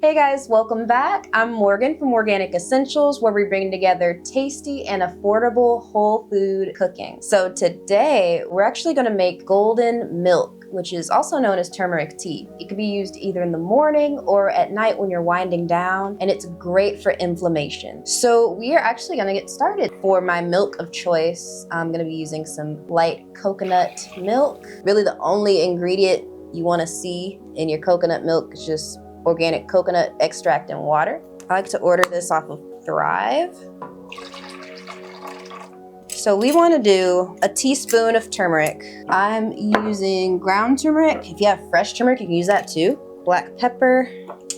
Hey guys, welcome back. I'm Morgan from Morganic Essentials, where we bring together tasty and affordable whole food cooking. So today, we're actually gonna make golden milk, which is also known as turmeric tea. It can be used either in the morning or at night when you're winding down, and it's great for inflammation. So we are actually gonna get started. For my milk of choice, I'm gonna be using some light coconut milk. Really the only ingredient you wanna see in your coconut milk is just organic coconut extract and water. I like to order this off of Thrive. So we want to do a teaspoon of turmeric. I'm using ground turmeric. If you have fresh turmeric, you can use that too. Black pepper.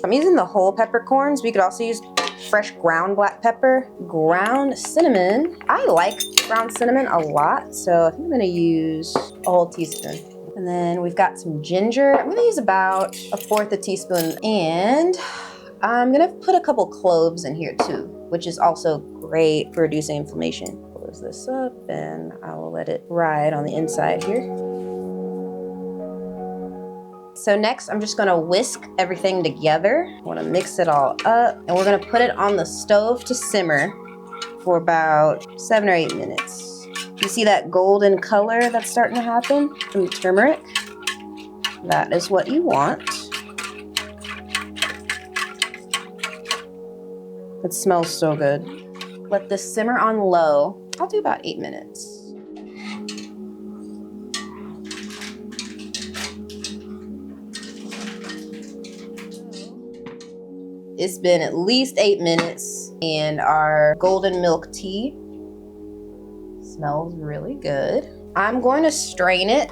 I'm using the whole peppercorns, but you could also use fresh ground black pepper. Ground cinnamon. I like ground cinnamon a lot, so I think I'm gonna use a whole teaspoon. And then we've got some ginger. I'm gonna use about 1/4 teaspoon. And I'm gonna put a couple cloves in here too, which is also great for reducing inflammation. Close this up and I will let it ride on the inside here. So next, I'm just gonna whisk everything together. I wanna mix it all up, and we're gonna put it on the stove to simmer for about 7 or 8 minutes. You see that golden color that's starting to happen from the turmeric? That is what you want. It smells so good. Let this simmer on low. I'll do about 8 minutes. It's been at least 8 minutes, and our golden milk tea smells really good. I'm going to strain it.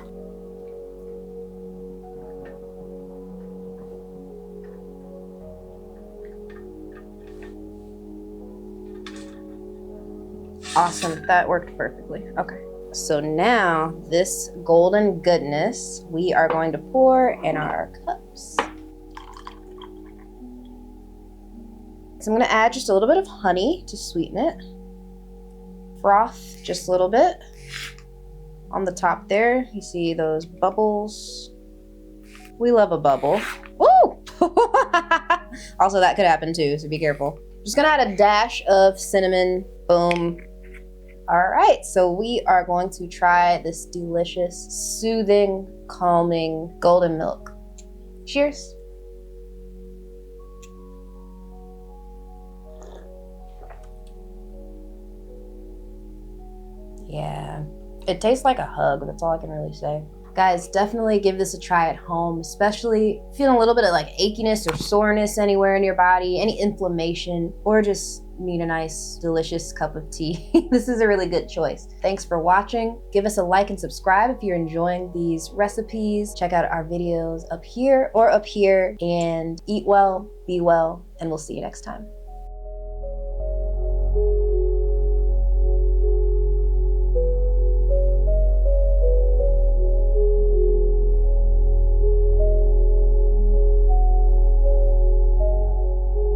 Awesome, that worked perfectly. Okay, so now this golden goodness we are going to pour in our cups. So I'm gonna add just a little bit of honey to sweeten it. Froth just a little bit. On the top there, you see those bubbles. We love a bubble. Woo! Also, that could happen too, so be careful. Just gonna add a dash of cinnamon. Boom. All right, so we are going to try this delicious, soothing, calming golden milk. Cheers. Yeah, it tastes like a hug. That's all I can really say. Guys, definitely give this a try at home, especially feeling a little bit of like achiness or soreness anywhere in your body, any inflammation, or just need a nice, delicious cup of tea. This is a really good choice. Thanks for watching. Give us a like and subscribe if you're enjoying these recipes. Check out our videos up here or up here, and eat well, be well, and we'll see you next time.